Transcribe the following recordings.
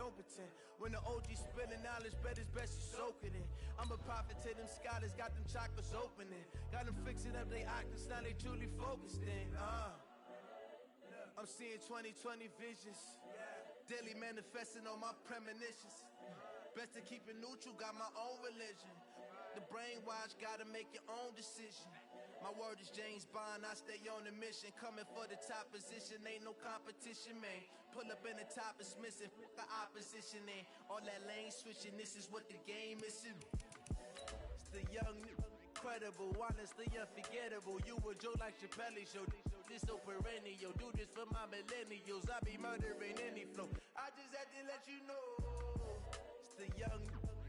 don't pretend. When the OG spilling knowledge, bet it's best you soak it in. I'm a prophet to them scholars, got them chakras opening. Got them fixing up they octaves, now they truly focused in. I'm seeing 2020 visions, daily manifesting on my premonitions. Best to keep it neutral, got my own religion. The brainwash, gotta make your own decision. My word is James Bond, I stay on the mission. Coming for the top position, ain't no competition, man. Pull up in the top is missing, the opposition in. All that lane switching, this is what the game is. It's the young, incredible, honestly unforgettable. You a joke like Chappelle show. This so perennial, do this for my millennials. I be murdering any flow. I just had to let you know. It's the young,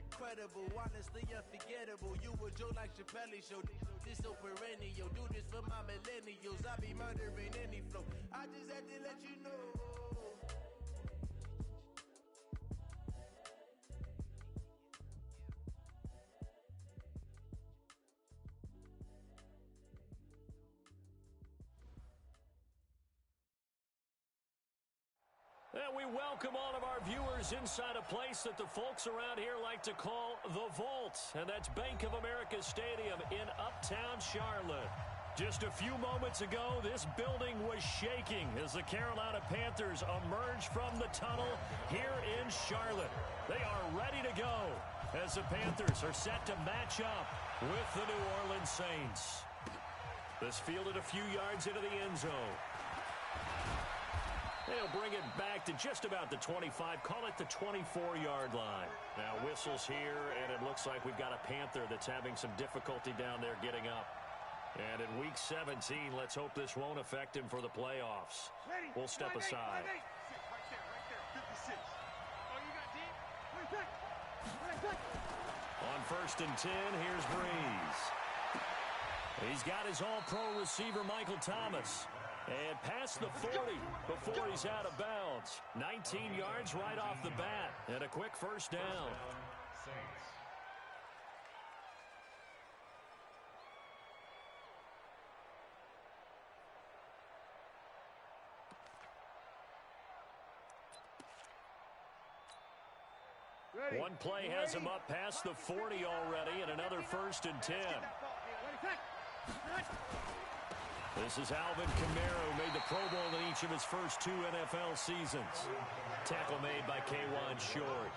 incredible, honestly unforgettable. You a joke like Chappelle show. This so perennial, do this for my millennials. I be murdering any flow. I just had to let you know. And we welcome all of our viewers inside a place that the folks around here like to call the Vault. And that's Bank of America Stadium in Uptown Charlotte. Just a few moments ago, this building was shaking as the Carolina Panthers emerged from the tunnel here in Charlotte. They are ready to go as the Panthers are set to match up with the New Orleans Saints. This fielded a few yards into the end zone. They'll bring it back to just about the 25, call it the 24-yard line. Now whistles here, and it looks like we've got a Panther that's having some difficulty down there getting up. And in Week 17, let's hope this won't affect him for the playoffs. We'll step aside. Right there, 56. Oh, you got deep? On 1st and 10, here's Breeze. He's got his all-pro receiver, Michael Thomas. And past the 40 before he's out of bounds. 19 yards right off the bat. And a quick first down. One play has him up past the 40 already, and another 1st and 10. This is Alvin Kamara, who made the Pro Bowl in each of his first 2 NFL seasons. Tackle made by K'Wan Short.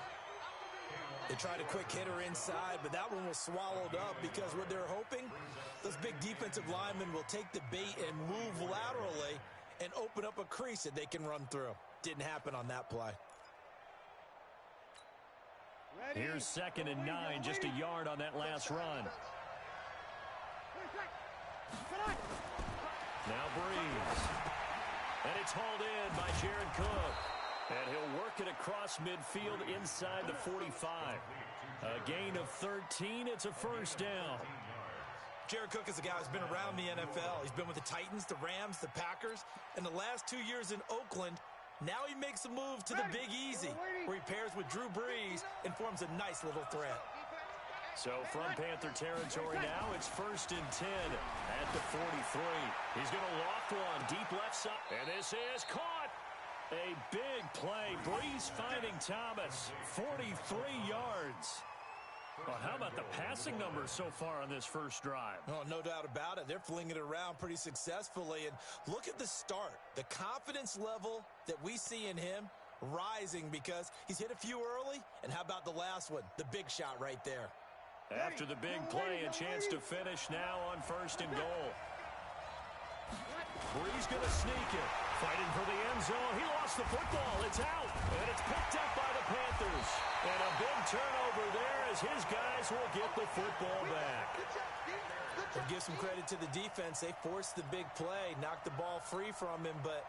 They tried a quick hitter inside, but that one was swallowed up because what they're hoping, those big defensive linemen will take the bait and move laterally and open up a crease that they can run through. Didn't happen on that play. Here's 2nd and 9, just a yard on that last run. Now Breeze. And it's hauled in by Jared Cook. And he'll work it across midfield inside the 45. A gain of 13. It's a first down. Jared Cook is a guy who's been around the NFL. He's been with the Titans, the Rams, the Packers. And the last 2 years in Oakland, now he makes a move to the Big Easy, where he pairs with Drew Brees and forms a nice little threat. So from Panther territory now, it's 1st and 10 at the 43. He's going to loft one deep left side. And this is caught. A big play. Breeze finding Thomas. 43 yards. Well, how about the passing numbers so far on this first drive? Oh, no doubt about it. They're flinging it around pretty successfully. And look at the start. The confidence level that we see in him rising because he's hit a few early. And how about the last one? The big shot right there. After the big play, a chance to finish now on 1st and goal. Breeze going to sneak it. Fighting for the end zone. He lost the football. It's out. And it's picked up by the Panthers. And a big turnover there as his guys will get the football back. We'll give some credit to the defense. They forced the big play, knocked the ball free from him, but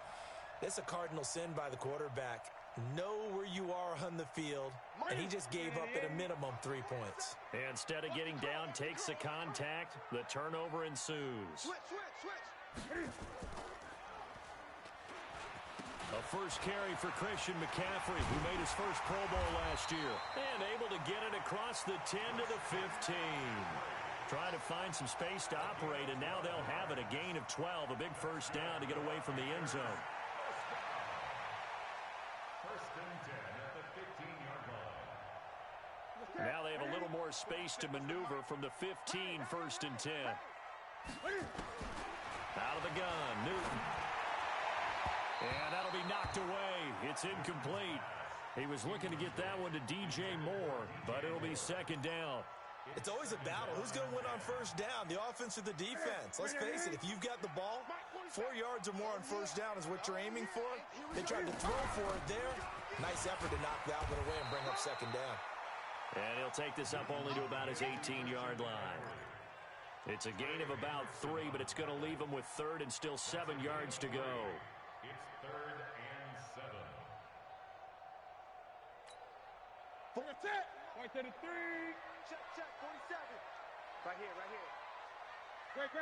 it's a cardinal sin by the quarterback. Know where you are on the field, and he just gave up at a minimum 3 points. And instead of getting down, takes the contact. The turnover ensues. Switch. A first carry for Christian McCaffrey, who made his first Pro Bowl last year. And able to get it across the 10 to the 15. Trying to find some space to operate, and now they'll have it. A gain of 12, a big first down to get away from the end zone. First and 10 at the 15. more space to maneuver from the 15, 1st and 10. Out of the gun, Newton. And that'll be knocked away. It's incomplete. He was looking to get that one to DJ Moore, but it'll be 2nd down. It's always a battle. Who's going to win on 1st down, the offense or the defense? Let's face it, if you've got the ball, 4 yards or more on 1st down is what you're aiming for. They tried to throw for it there. Nice effort to knock that one away and bring up 2nd down. And he'll take this up only to about his 18-yard line. It's a gain of about 3, but it's going to leave him with 3rd and still 7 yards to go. It's 3rd and 7. For the 10. Point to the 3. Check, 47. Right here, right here. Great.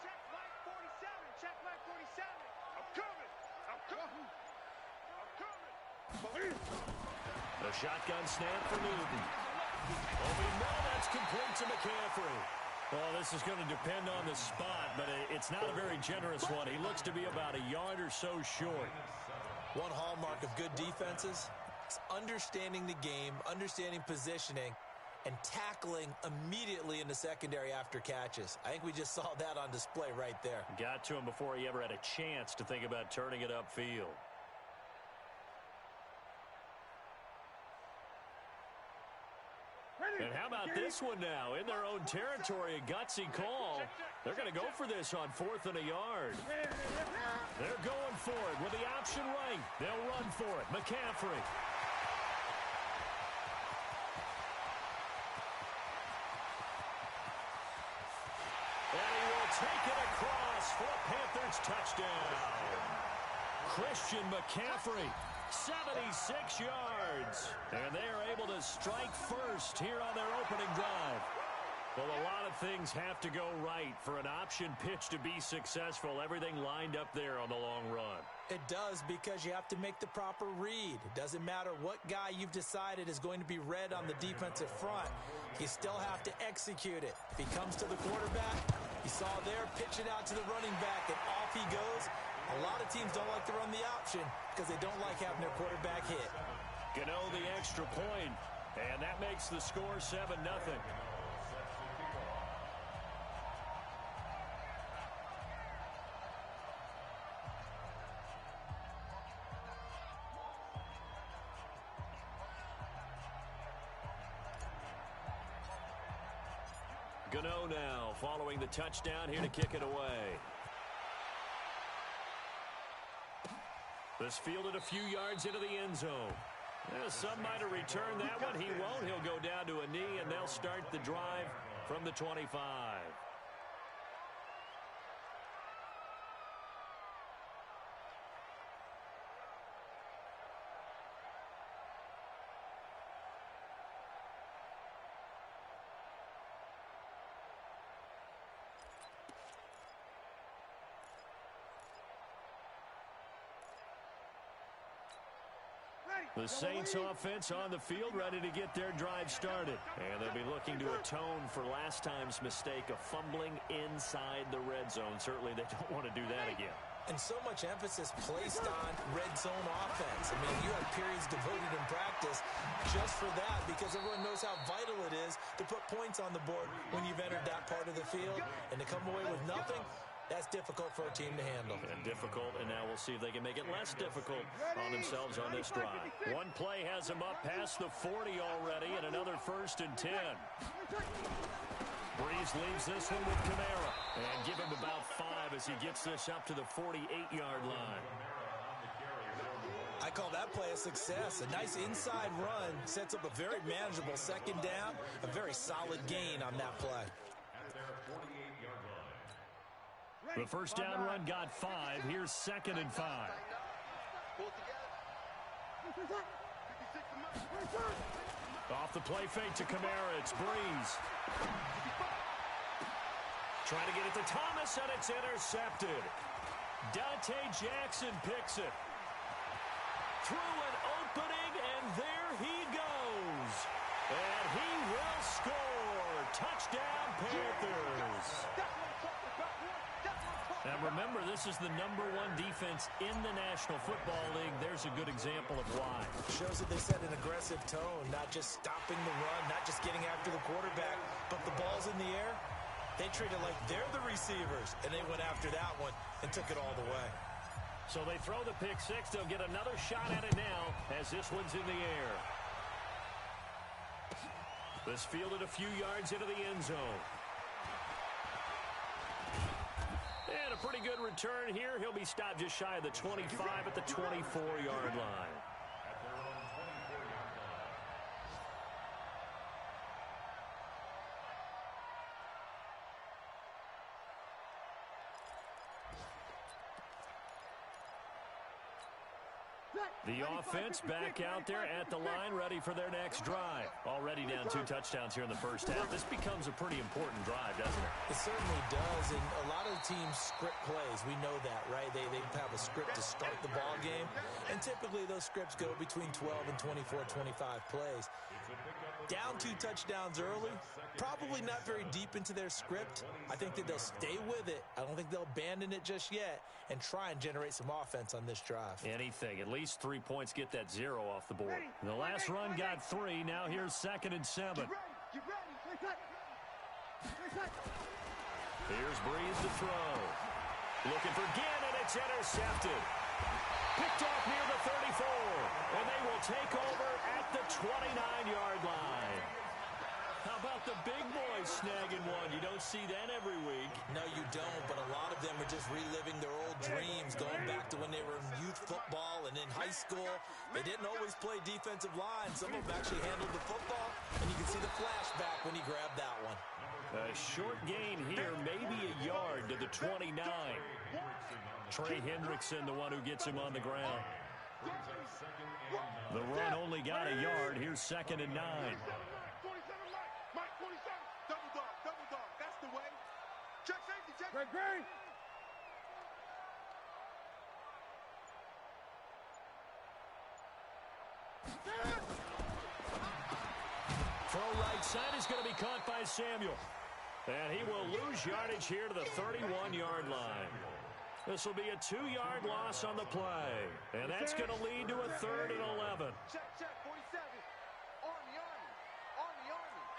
Check Mike 47. Check Mike 47. I'm coming. The shotgun snap for Newton. Oh, we know that's complete to McCaffrey. Well, this is going to depend on the spot, but it's not a very generous one. He looks to be about a yard or so short. One hallmark of good defenses is understanding the game, understanding positioning, and tackling immediately in the secondary after catches. I think we just saw that on display right there. Got to him before he ever had a chance to think about turning it upfield. And how about this one now? In their own territory, a gutsy call. They're going to go for this on 4th and a yard. They're going for it with the option right. They'll run for it. McCaffrey. And he will take it across for a Panthers touchdown. Christian McCaffrey. 76 yards. And they are able to strike first here on their opening drive. Well, a lot of things have to go right for an option pitch to be successful. Everything lined up there on the long run. It does, because you have to make the proper read. It doesn't matter what guy you've decided is going to be read on the defensive front. You still have to execute it. If he comes to the quarterback, you saw there, pitch it out to the running back, and off he goes. A lot of teams don't like to run the option because they don't like having their quarterback hit. Gano the extra point, and that makes the score 7-0. Gano now following the touchdown here to kick it away. This fielded a few yards into the end zone. Some might have returned that one. He won't. He'll go down to a knee, and they'll start the drive from the 25. The Saints offense on the field, ready to get their drive started. And they'll be looking to atone for last time's mistake of fumbling inside the red zone. Certainly they don't want to do that again. And so much emphasis placed on red zone offense. I mean, you have periods devoted in practice just for that, because everyone knows how vital it is to put points on the board when you've entered that part of the field. And to come away with nothing, that's difficult for a team to handle. And difficult, and now we'll see if they can make it less difficult on themselves on this drive. One play has them up past the 40 already, and another 1st and 10. Breeze leaves this one with Kamara. And give him about 5 as he gets this up to the 48-yard line. I call that play a success. A nice inside run sets up a very manageable 2nd down. A very solid gain on that play. The first down run got 5. Here's 2nd and 5. Off the play fake to Kamara. It's Breeze. Trying to get it to Thomas, and it's intercepted. Dante Jackson picks it. Through an opening, and there he goes. And he will score. Touchdown, Panthers. And remember, this is the #1 defense in the National Football League. There's a good example of why. Shows that they set an aggressive tone, not just stopping the run, not just getting after the quarterback, but the ball's in the air. They treat it like they're the receivers, and they went after that one and took it all the way. So they throw the pick six. They'll get another shot at it now as this one's in the air. This fielded a few yards into the end zone. And a pretty good return here. He'll be stopped just shy of the 25 at the 24-yard line. The offense back out there at the line, ready for their next drive. Already down 2 touchdowns here in the first half. This becomes a pretty important drive, doesn't it? It certainly does, and a lot of teams script plays. We know that, right? They have a script to start the ball game, and typically those scripts go between 12 and 24, 25 plays. Down 2 touchdowns early, probably not very deep into their script. I think that they'll stay with it. I don't think they'll abandon it just yet and try and generate some offense on this drive. Anything. At least 3 points, get that 0 off the board. The last run got 3. Now here's 2nd and 7. Here's Breeze to throw. Looking for Gannon. It's intercepted. Picked off near the 34. And they will take over at the 29-yard line. How about the big boys snagging one? You don't see that every week. No, you don't, but a lot of them are just reliving their old dreams, going back to when they were in youth football and in high school. They didn't always play defensive line. Some of them actually handled the football, and you can see the flashback when he grabbed that one. A short gain here, maybe a yard to the 29. Trey Hendrickson, the one who gets him on the ground. The run only got a yard. Here's 2nd and 9. Great. Throw right side is going to be caught by Samuel. And he will lose yardage here to the 31-yard line. This will be a 2-yard loss on the play. And that's going to lead to a 3rd and 11. Check, 47. Army.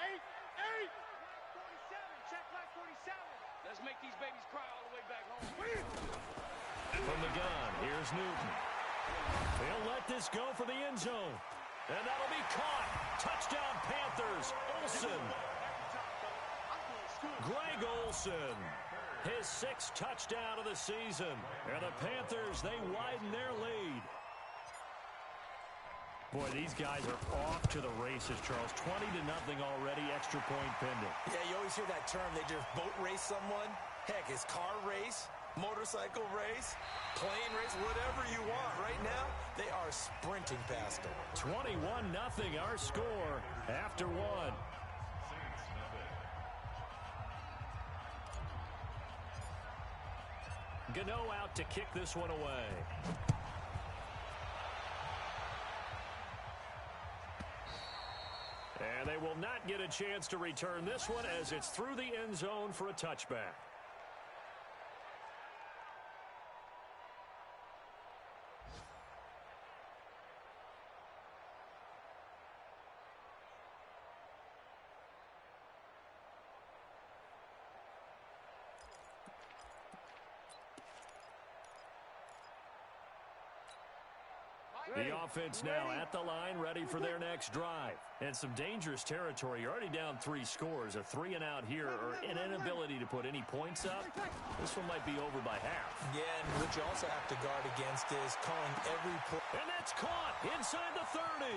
8. 47, check like 47. Let's make these babies cry all the way back home. From the gun, here's Newton. He'll let this go for the end zone. And that'll be caught. Touchdown Panthers. Olsen. Greg Olsen. His 6th touchdown of the season. And the Panthers, they widen their lead. Boy, these guys are off to the races, Charles. 20-0 already, extra point pending. Yeah, you always hear that term. They just boat race someone. Heck, it's car race, motorcycle race, plane race, whatever you want. Right now, they are sprinting past them. 21-0 our score after 1. Gano out to kick this one away. And they will not get a chance to return this one as it's through the end zone for a touchback. The offense now at the line, ready for their next drive. And some dangerous territory. You're already down 3 scores. A 3 and out here, or an inability to put any points up. This one might be over by half. Yeah, and what you also have to guard against is calling every play. And that's caught inside the 30.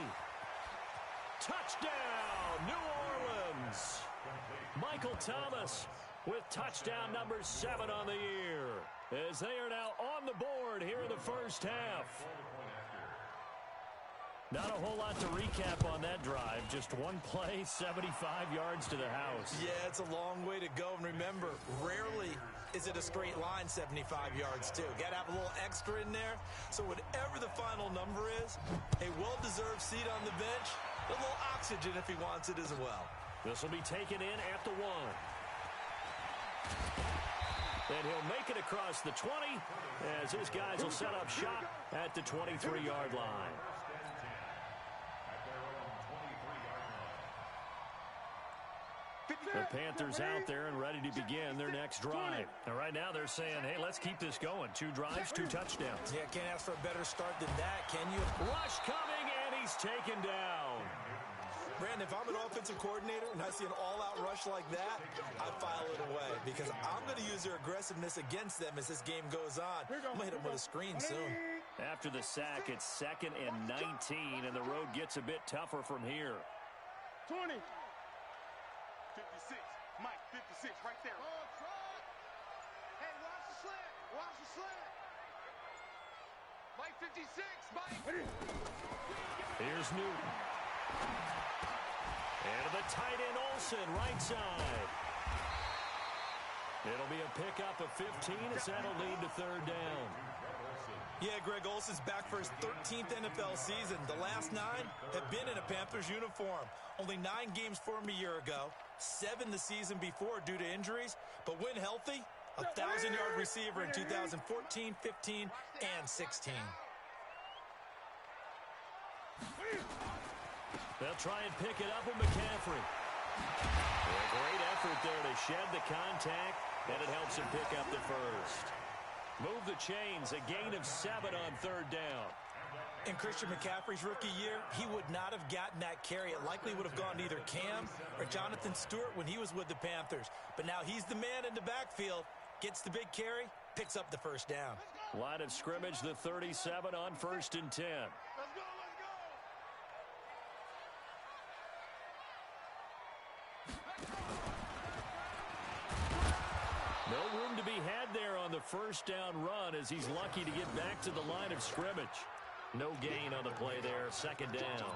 Touchdown, New Orleans. Michael Thomas with touchdown number 7 on the year, as they are now on the board here in the first half. Not a whole lot to recap on that drive. Just one play, 75 yards to the house. Yeah, it's a long way to go. And remember, rarely is it a straight line 75 yards, too. Got to have a little extra in there. So whatever the final number is, a well-deserved seat on the bench, a little oxygen if he wants it as well. This will be taken in at the 1. And he'll make it across the 20 as his guys will set up shop at the 23-yard line. The Panthers out there and ready to begin their next drive. And right now they're saying, hey, let's keep this going. 2 drives, 2 touchdowns. Yeah, can't ask for a better start than that, can you? Rush coming, and he's taken down. Brandon, if I'm an offensive coordinator and I see an all-out rush like that, I file it away because I'm going to use their aggressiveness against them as this game goes on. I'm going to hit them with a screen soon. After the sack, it's 2nd and 19, and the road gets a bit tougher from here. 20. 56. Mike, 56 right there. Hey, watch the slant. Watch the slant. Mike, 56. Mike. Here's Newton. And to the tight end, Olsen, right side. It'll be a pickup of 15 as that'll lead to 3rd down. Yeah, Greg Olsen's back for his 13th NFL season. The last 9 have been in a Panthers uniform. Only 9 games for him a year ago, 7 the season before due to injuries. But when healthy, a 1,000-yard receiver in 2014, 15, and 16. They'll try and pick it up with McCaffrey. A great effort there to shed the contact, and it helps him pick up the first. Move the chains, a gain of 7 on 3rd down. In Christian McCaffrey's rookie year, he would not have gotten that carry. It likely would have gone to either Cam or Jonathan Stewart when he was with the Panthers. But now he's the man in the backfield, gets the big carry, picks up the first down. Line of scrimmage, the 37 on 1st and 10. Let's go. No room to be had there on the 1st down run as he's lucky to get back to the line of scrimmage. No gain on the play there, 2nd down.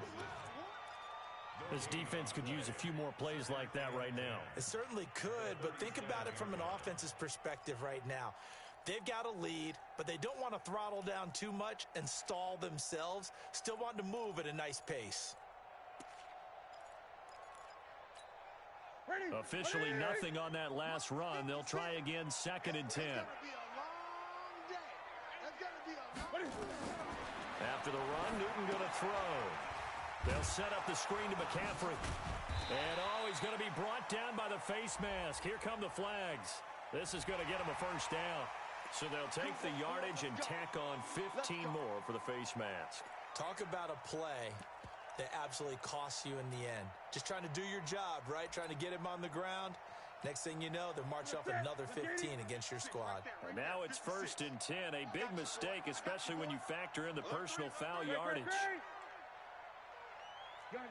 This defense could use a few more plays like that right now. It certainly could, but think about it from an offense's perspective right now. They've got a lead, but they don't want to throttle down too much and stall themselves. Still want to move at a nice pace. Officially nothing on that last run. They'll try again, 2nd and 10. After the run, Newton going to throw. They'll set up the screen to McCaffrey. And, he's going to be brought down by the face mask. Here come the flags. This is going to get him a 1st down. So they'll take the yardage and tack on 15 more for the face mask. Talk about a play that absolutely costs you in the end. Just trying to do your job, right? Trying to get him on the ground. Next thing you know, they'll march off another 15 against your squad. And now it's 1st and 10. A big mistake, especially when you factor in the personal foul yardage. Gun.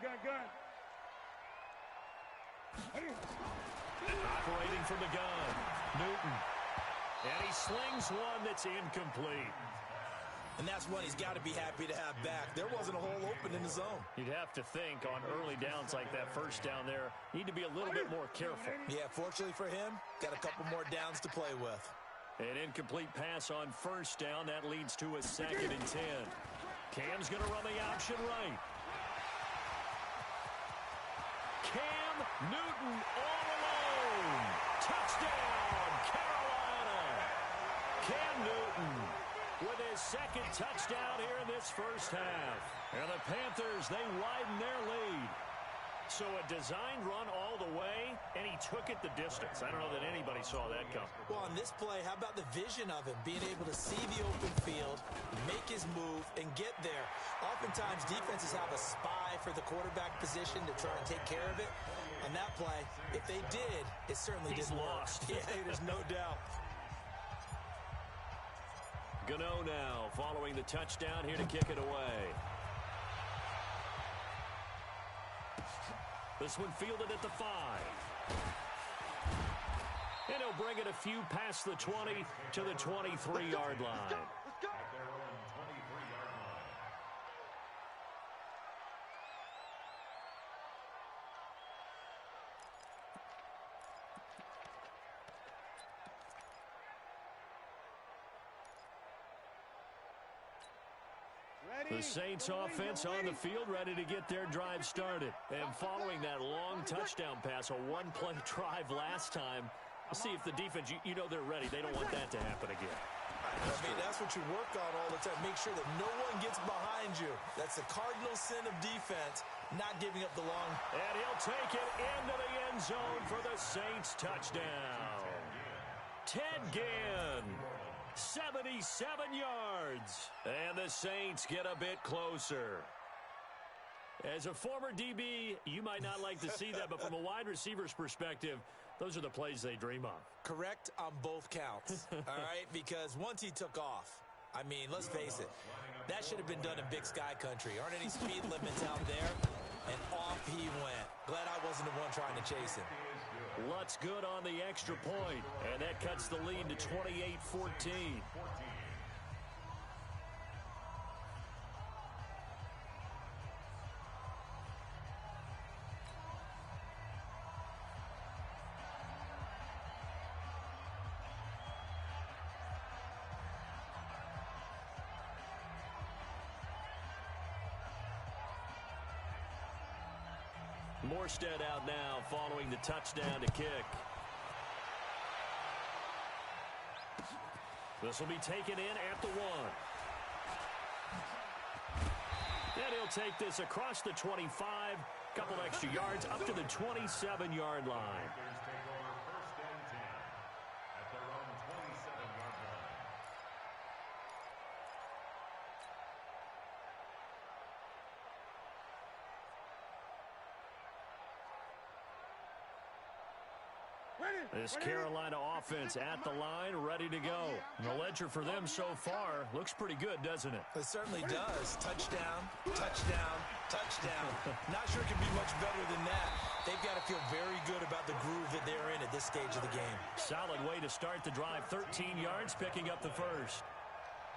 Operating from the gun, Newton. And he slings one that's incomplete. And that's one he's got to be happy to have back. There wasn't a hole open in the zone. You'd have to think on early downs like that 1st down there, need to be a little bit more careful. Yeah, fortunately for him, got a couple more downs to play with. An incomplete pass on 1st down. That leads to a 2nd and 10. Cam's going to run the option right. Cam Newton all alone. Touchdown, Carolina. Cam Newton with his 2nd touchdown here in this 1st half. And the Panthers, they widen their lead. So a designed run all the way, and he took it the distance. I don't know that anybody saw that come. Well, on this play, how about the vision of him? Being able to see the open field, make his move, and get there. Oftentimes, defenses have a spy for the quarterback position to try and take care of it. On that play, if they did, it certainly didn't work. Yeah, there's no doubt. Gano now following the touchdown here to kick it away. This one fielded at the 5. And he'll bring it a few past the 20 to the 23-yard line. The Saints offense on the field ready to get their drive started. And following that long touchdown pass, a one-play drive last time, See if the defense, you know they're ready. They don't want that to happen again. I mean, that's what you work on all the time. Make sure that no one gets behind you. That's the cardinal sin of defense, not giving up the long. And he'll take it into the end zone for the Saints touchdown. Ted Ginn, 77 yards. And the Saints get a bit closer. As a former DB, you might not like to see that, but from a wide receiver's perspective, those are the plays they dream of. Correct on both counts, all right? Because once he took off, I mean, let's face it, that should have been done in Big Sky Country. Aren't any speed limits out there? And off he went. Glad I wasn't the one trying to chase him. Lutz good on the extra point, and that cuts the lead to 28-14. Morstead out now following the touchdown to kick. This will be taken in at the 1. And he'll take this across the 25, couple extra yards up to the 27-yard line. This Carolina offense at the line, ready to go. The ledger for them so far looks pretty good, doesn't it? It certainly does. Touchdown, touchdown, touchdown. Not sure it can be much better than that. They've got to feel very good about the groove that they're in at this stage of the game. Solid way to start the drive. 13 yards, picking up the first.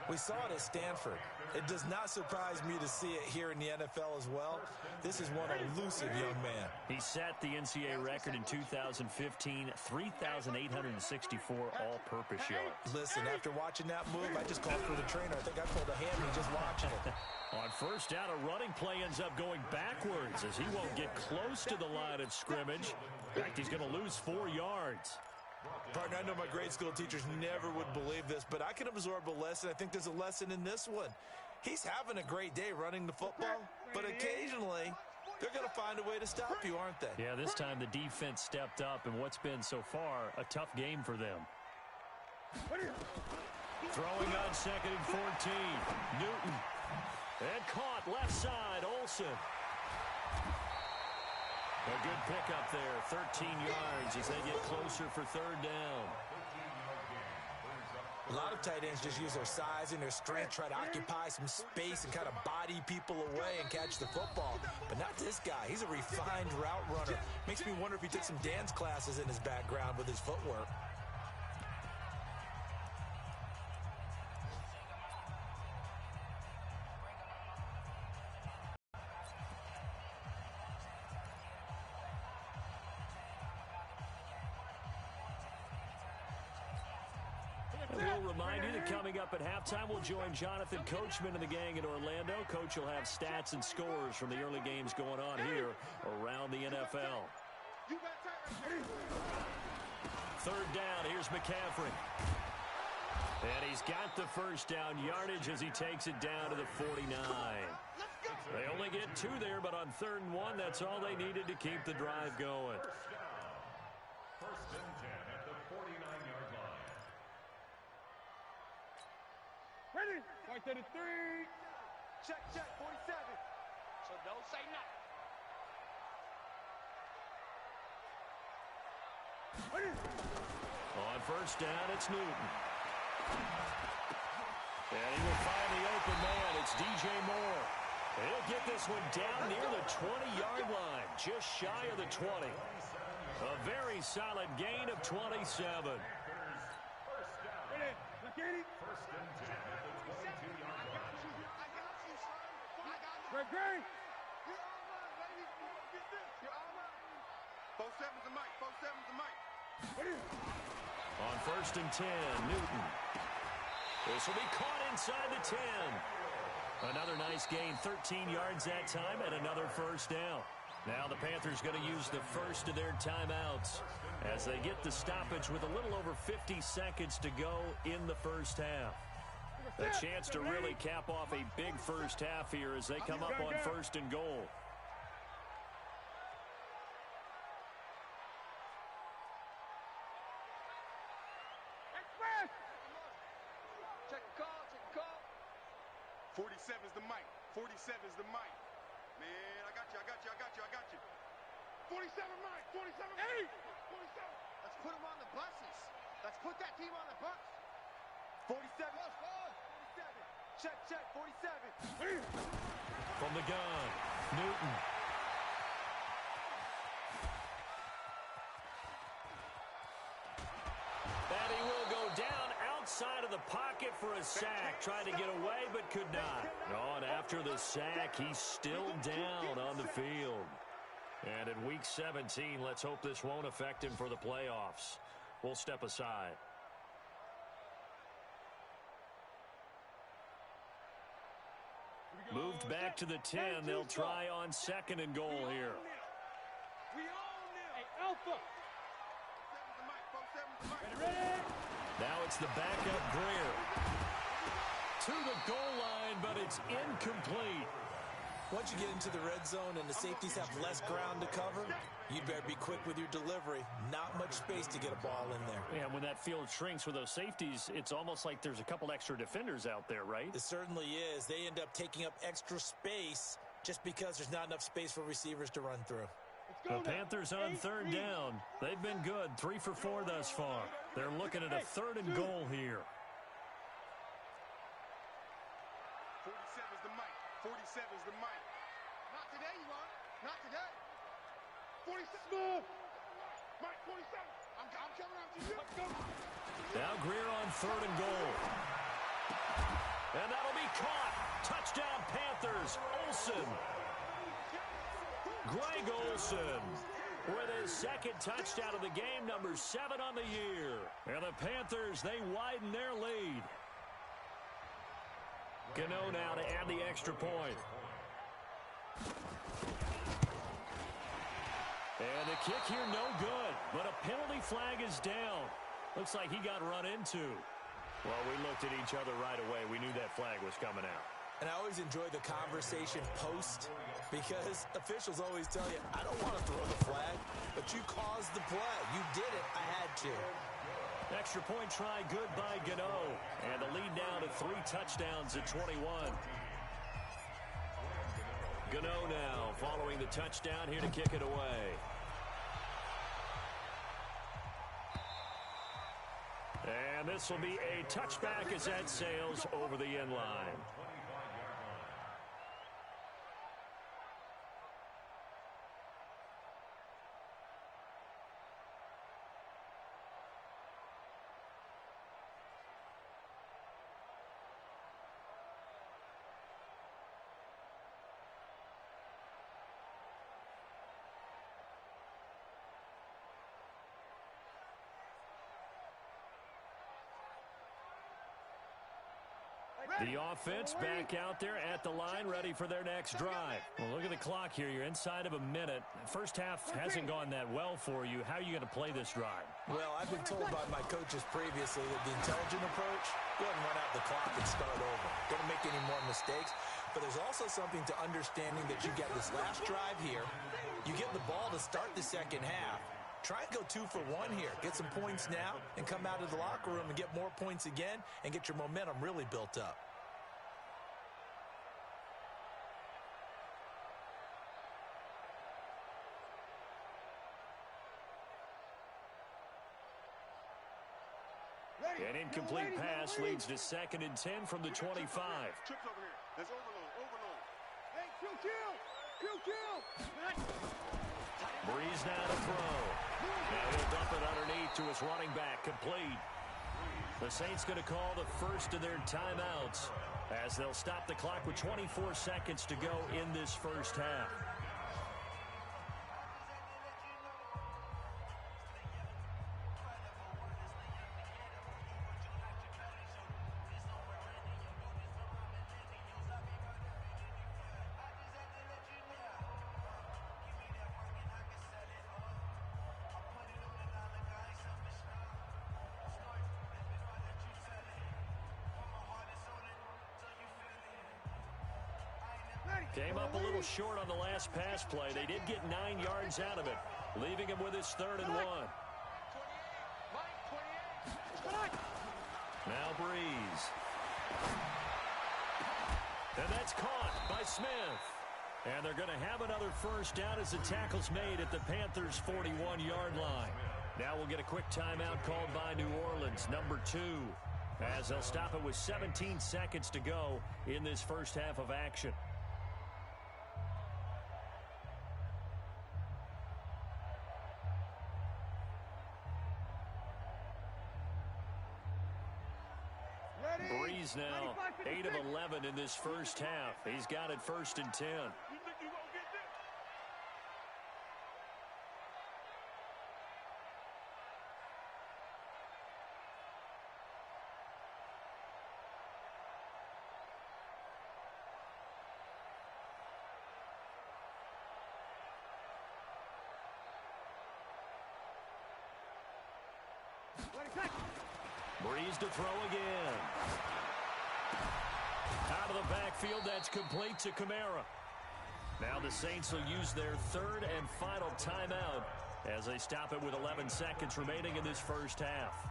We saw it at Stanford. It does not surprise me to see it here in the NFL as well. This is one elusive young man. He set the NCAA record in 2015, 3,864 all-purpose yards. Listen, after watching that move, I just called for the trainer. I think I pulled a hammy just watching it. On first down, a running play ends up going backwards as he won't get close to the line of scrimmage. In fact, he's going to lose 4 yards. Partner, I know my grade school teachers never would believe this, but I can absorb a lesson. I think there's a lesson in this one. He's having a great day running the football, but occasionally they're going to find a way to stop you, aren't they? Yeah, this time the defense stepped up in what's been so far a tough game for them. Throwing on 2nd and 14. Newton. And caught left side, Olsen. A good pickup there, 13 yards as they get closer for 3rd down. A lot of tight ends just use their size and their strength, try to occupy some space and kind of body people away and catch the football. But not this guy. He's a refined route runner. Makes me wonder if he took some dance classes in his background with his footwork. We'll remind you that coming up at halftime, we'll join Jonathan Coachman and the gang in Orlando. Coach will have stats and scores from the early games going on here around the NFL. 3rd down, here's McCaffrey. And he's got the first down yardage as he takes it down to the 49. They only get 2 there, but on 3rd and 1, that's all they needed to keep the drive going. First and 10 at the 49-yard line. Ready? Point to the 3. Check, 47. So don't say nothing. Ready? On first down, it's Newton. And he will find the open man. It's DJ Moore. He'll get this one down near the 20-yard line, just shy of the 20. A very solid gain of 27. Ready? Look at it. First and 10 at the 22-yard line. Great. Post 7's the mic. Post 7's the mic. On first and 10, Newton. This will be caught inside the 10. Another nice gain, 13 yards that time, and another first down. Now the Panthers going to use the first of their timeouts as they get the stoppage with a little over 50 seconds to go in the first half. A chance to really cap off a big first half here as they come up on first and goal. Check call, check call. 47's the mic. 47's the mic. Man, I got you. 47 mic. 47. Hey! 47. Let's put them on the buses. Let's put that team on the bus. 47. 47. Check, 47. From the gun, Newton. And he will go down outside of the pocket for a sack. Tried to get away, but could not. Oh, and after the sack, he's still down on the field. And in Week 17, let's hope this won't affect him for the playoffs. We'll step aside. Moved back to the 10. They'll try on second and goal here. We all kneel. Hey, Alpha. 47's the mic. Ready? Now it's the backup Greer. To the goal line, but it's incomplete. Once you get into the red zone and the safeties have less ground to cover, you'd better be quick with your delivery. Not much space to get a ball in there. Yeah, when that field shrinks with those safeties, it's almost like there's a couple extra defenders out there, right? It certainly is. They end up taking up extra space just because there's not enough space for receivers to run through. The Panthers on third down. They've been good, 3 for 4 thus far. They're looking at a third and goal here. 47's the mic. 47's the mic. Not today, you want? Not today. 47. Mike, 47. I'm coming after you. Let's go. Now Greer on third and goal. And that'll be caught. Touchdown Panthers. Olsen. Greg Olsen with his second touchdown of the game, number 7 on the year. And the Panthers, they widen their lead. Gano now to add the extra point. And the kick here no good, but a penalty flag is down. Looks like he got run into. Well, we looked at each other right away. We knew that flag was coming out. And I always enjoy the conversation post because officials always tell you, I don't want to throw the flag, but you caused the play. You did it. I had to. Extra point try good by Gano. And the lead down to 3 touchdowns at 21. Gano now following the touchdown here to kick it away. And this will be a touchback as that sails over the end line. The offense back out there at the line, ready for their next drive. Well, look at the clock here. You're inside of a minute. First half hasn't gone that well for you. How are you going to play this drive? Well, I've been told by my coaches previously that the intelligent approach, go ahead and run out the clock and start over. Don't make any more mistakes. But there's also something to understanding that you get this last drive here. You get the ball to start the second half. Try and go 2 for 1 here. Get some points now and come out of the locker room and get more points again and get your momentum really built up. An incomplete pass leads to 2nd and 10 from the 25. Trips over here. There's overload. Hey, kill. Breeze now to throw. Now he'll dump it underneath to his running back, complete. The Saints going to call the first of their timeouts as they'll stop the clock with 24 seconds to go in this first half. Came up a little short on the last pass play. They did get 9 yards out of it, leaving him with his 3rd and 1. Now Breeze. And that's caught by Smith. And they're going to have another first down as the tackle's made at the Panthers' 41-yard line. Now we'll get a quick timeout called by New Orleans, number 2, as they'll stop it with 17 seconds to go in this first half of action. Breeze now 8 of 11 in this first half. He's got it 1st and 10. Breeze to throw again. Out of the backfield, that's complete to Kamara. Now the Saints will use their 3rd and final timeout as they stop it with 11 seconds remaining in this first half.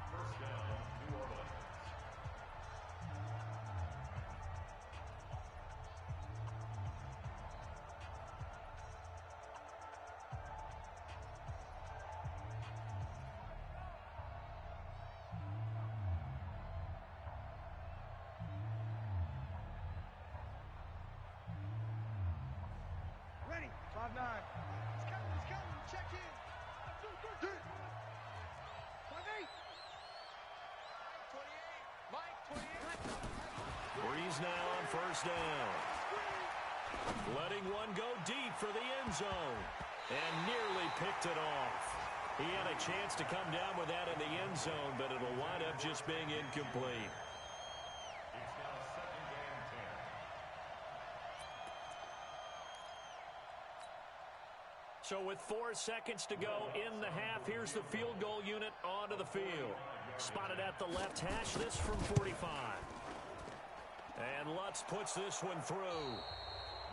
Breeze now on first down. Letting one go deep for the end zone. And nearly picked it off. He had a chance to come down with that in the end zone, but it'll wind up just being incomplete. It's now 2nd and 10. So with 4 seconds to go in the half, here's the field goal unit onto the field. Spotted at the left hash, this from 45. And Lutz puts this one through.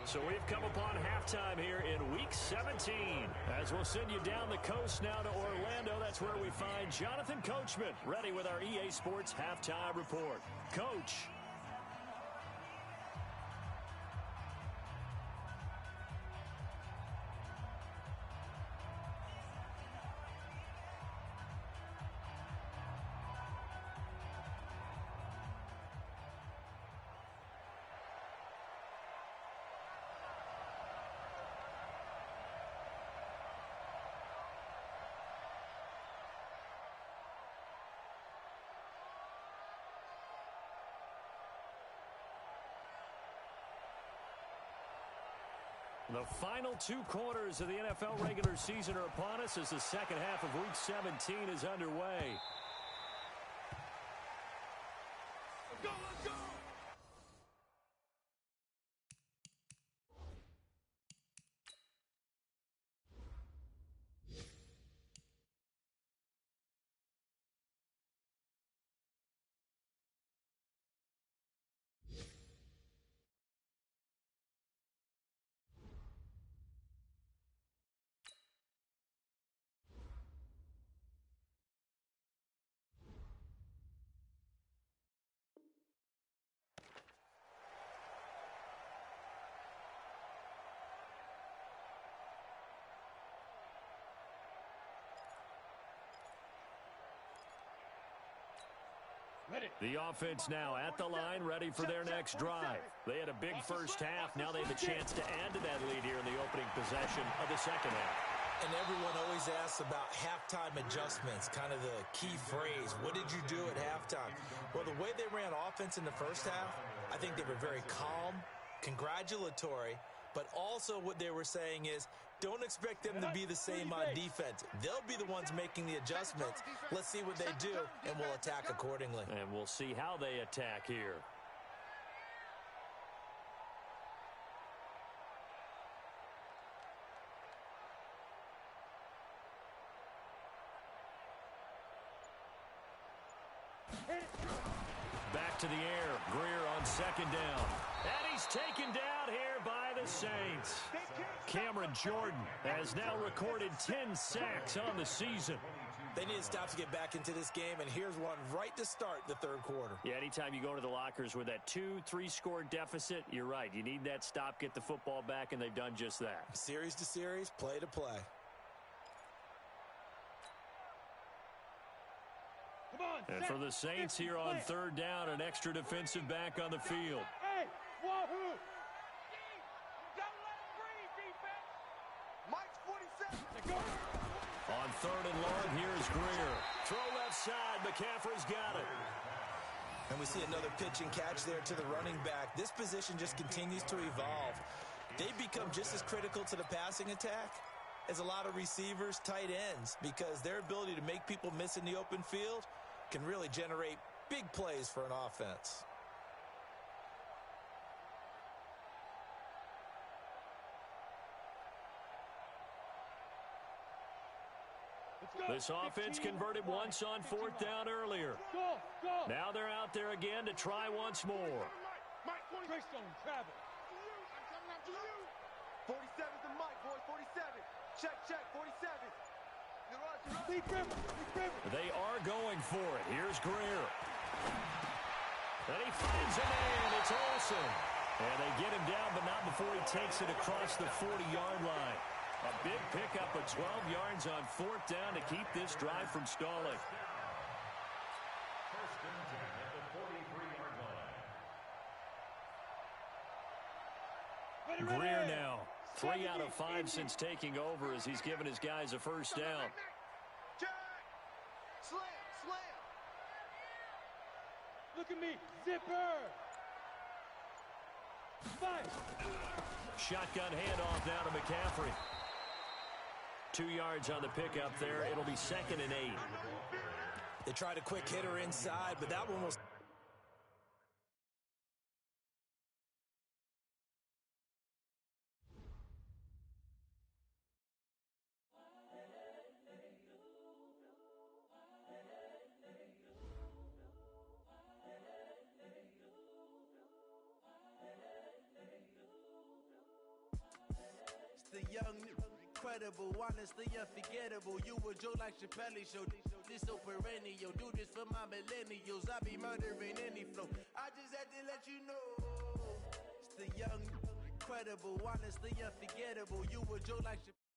So we've come upon halftime here in Week 17. As we'll send you down the coast now to Orlando, that's where we find Jonathan Coachman, ready with our EA Sports Halftime Report. Coach. The final 2 quarters of the NFL regular season are upon us as the second half of Week 17 is underway. Let's go, let's go! The offense now at the line, ready for their next drive. They had a big first half. Now they have a chance to add to that lead here in the opening possession of the second half. And everyone always asks about halftime adjustments, kind of the key phrase. What did you do at halftime? Well, the way they ran offense in the first half, I think they were very calm, congratulatory, but also what they were saying is, don't expect them to be the same on defense. They'll be the ones making the adjustments. Let's see what they do, and we'll attack accordingly. And we'll see how they attack here. Back to the air. Greer on second down. And he's taken down here by the Saints. Cameron Jordan has now recorded 10 sacks on the season. They need to stop to get back into this game, and here's one right to start the third quarter. Yeah, anytime you go to the lockers with that 2-3 score deficit, you're right. You need that stop, get the football back, and they've done just that. Series to series, play to play. And for the Saints here on third down, an extra defensive back on the field. Hey, wahoo! Mike's 47. On third and long, here's Greer. Throw left side. McCaffrey's got it. And we see another pitch and catch there to the running back. This position just continues to evolve. They become just as critical to the passing attack as a lot of receivers, tight ends, because their ability to make people miss in the open field can really generate big plays for an offense. This offense converted once on fourth down earlier. Now they're out there again to try once more. Greystone, travel. 47's the Mike, boys. 47. Check, 47. Deep river. They are going for it. Here's Greer. And he finds a man. It's Olsen. And they get him down, but not before he takes it across the 40-yard line. A big pickup of 12 yards on fourth down to keep this drive from stalling. First and 10 at the 43-yard line. Greer now. 3 out of 5 since taking over as he's given his guys a first down. Check. Slam. Look at me. Zipper. Fight. Shotgun handoff now to McCaffrey. 2 yards on the pickup there. It'll be 2nd and 8. They tried a quick hitter inside, but that one was... The young, incredible, honestly unforgettable. You a Joe like Chappelle show. This so perennial. Do this for my millennials. I be murdering any flow. I just had to let you know. It's the young, incredible, honestly unforgettable. You a Joe like Chappelle.